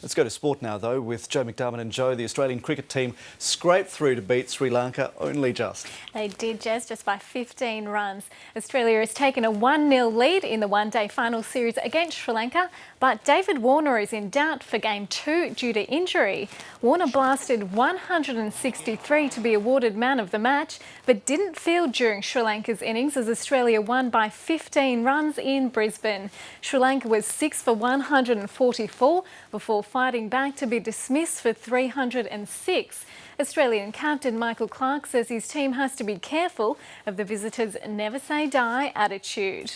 Let's go to sport now, though, with Joe McDermott and Joe. The Australian cricket team scraped through to beat Sri Lanka only just. They did, Jez, just by 15 runs. Australia has taken a 1-0 lead in the one-day final series against Sri Lanka, but David Warner is in doubt for Game 2 due to injury. Warner blasted 163 to be awarded man of the match, but didn't field during Sri Lanka's innings as Australia won by 15 runs in Brisbane. Sri Lanka was 6 for 144 before fighting back to be dismissed for 306. Australian captain Michael Clarke says his team has to be careful of the visitors' never say die attitude.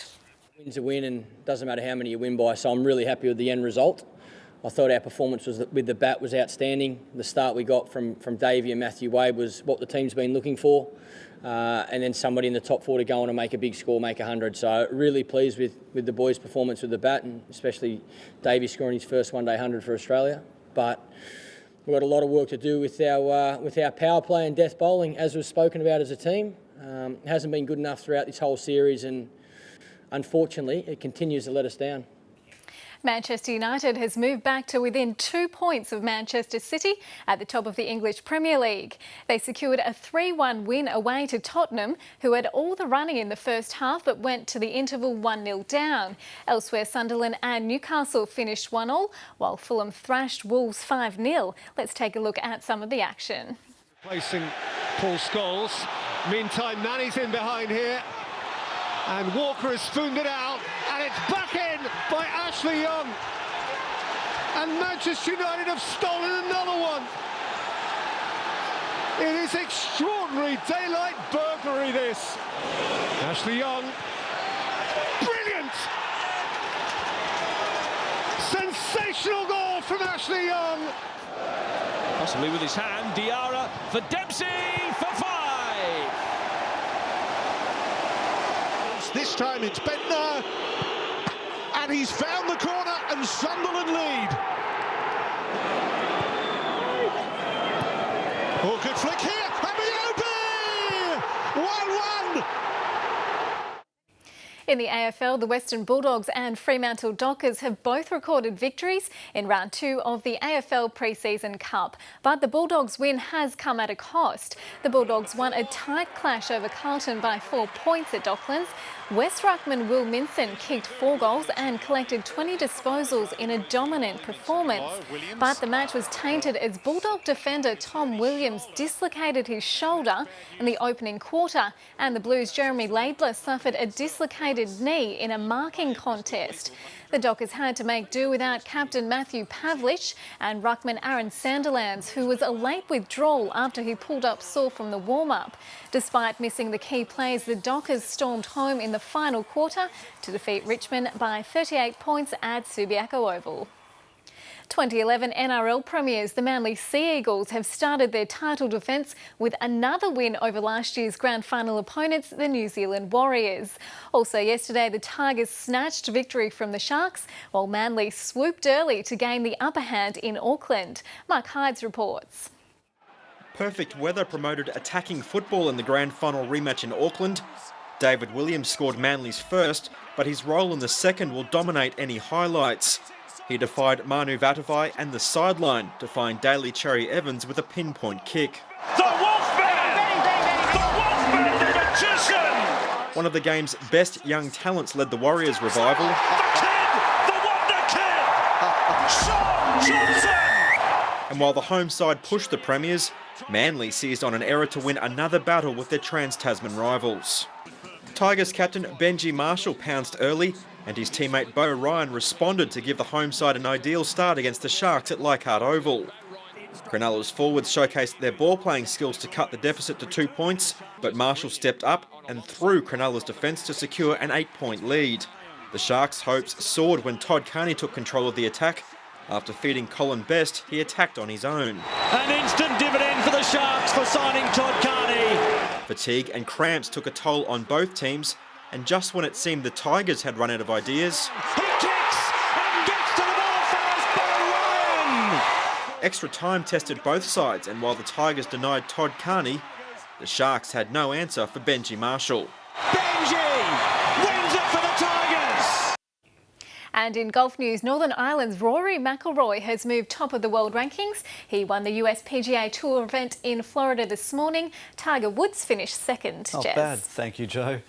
Win's a win, and it doesn't matter how many you win by, so I'm really happy with the end result. I thought our performance with the bat was outstanding. The start we got from Davey and Matthew Wade was what the team's been looking for. And then somebody in the top 4 to go on and make a big score, make 100. So really pleased with the boys' performance with the bat, and especially Davey scoring his first one-day 100 for Australia. But we've got a lot of work to do with our power play and death bowling, as was spoken about as a team. It hasn't been good enough throughout this whole series, and unfortunately it continues to let us down. Manchester United has moved back to within 2 points of Manchester City at the top of the English Premier League. They secured a 3-1 win away to Tottenham, who had all the running in the first half but went to the interval 1-0 down. Elsewhere, Sunderland and Newcastle finished 1-1, while Fulham thrashed Wolves 5-0. Let's take a look at some of the action. Placing Paul Scholes. Meantime, Manny's in behind here. And Walker has spooned it out, and it's back in by Ashley Young. And Manchester United have stolen another one. It is extraordinary daylight burglary, this. Ashley Young, brilliant! Sensational goal from Ashley Young. Possibly with his hand, Diarra for Dempsey for 5. This time it's Bentner, and he's found the corner, and Sunderland lead. Oh, good flick here, and the 1-1. In the AFL, the Western Bulldogs and Fremantle Dockers have both recorded victories in round 2 of the AFL Pre-Season Cup. But the Bulldogs' win has come at a cost. The Bulldogs won a tight clash over Carlton by 4 points at Docklands. West ruckman Will Minson kicked 4 goals and collected 20 disposals in a dominant performance. But the match was tainted as Bulldog defender Tom Williams dislocated his shoulder in the opening quarter, and the Blues' Jeremy Laidler suffered a dislocated knee in a marking contest. The Dockers had to make do without captain Matthew Pavlich and ruckman Aaron Sandilands, who was a late withdrawal after he pulled up sore from the warm-up. Despite missing the key plays, the Dockers stormed home in the final quarter to defeat Richmond by 38 points at Subiaco Oval. 2011 NRL premiers, the Manly Sea Eagles, have started their title defence with another win over last year's grand final opponents, the New Zealand Warriors. Also yesterday, the Tigers snatched victory from the Sharks, while Manly swooped early to gain the upper hand in Auckland. Mark Hydes reports. Perfect weather promoted attacking football in the grand final rematch in Auckland. David Williams scored Manly's first, but his role in the second will dominate any highlights. He defied Manu Vatuvei and the sideline to find Daly Cherry Evans with a pinpoint kick. The Wolfman! The Wolfman, the magician! One of the game's best young talents led the Warriors' revival. The kid! The Wonder Kid! Sean Johnson! And while the home side pushed the premiers, Manly seized on an error to win another battle with their Trans-Tasman rivals. Tigers captain Benji Marshall pounced early, and his teammate Beau Ryan responded to give the home side an ideal start against the Sharks at Leichhardt Oval. Cronulla's forwards showcased their ball-playing skills to cut the deficit to 2 points, but Marshall stepped up and threw Cronulla's defence to secure an 8-point lead. The Sharks' hopes soared when Todd Carney took control of the attack. After feeding Colin Best, he attacked on his own. An instant dividend for the Sharks for signing Todd Carney. Fatigue and cramps took a toll on both teams, and just when it seemed the Tigers had run out of ideas, He kicks and gets to the ball first by Ryan. extra time tested both sides, and while the Tigers denied Todd Carney, the Sharks had no answer for Benji Marshall. Benji wins it for the Tigers. And in golf news, Northern Ireland's Rory McIlroy has moved top of the world rankings. He won the US PGA Tour event in Florida this morning. Tiger Woods finished second. Not Jess. bad, thank you, Joe.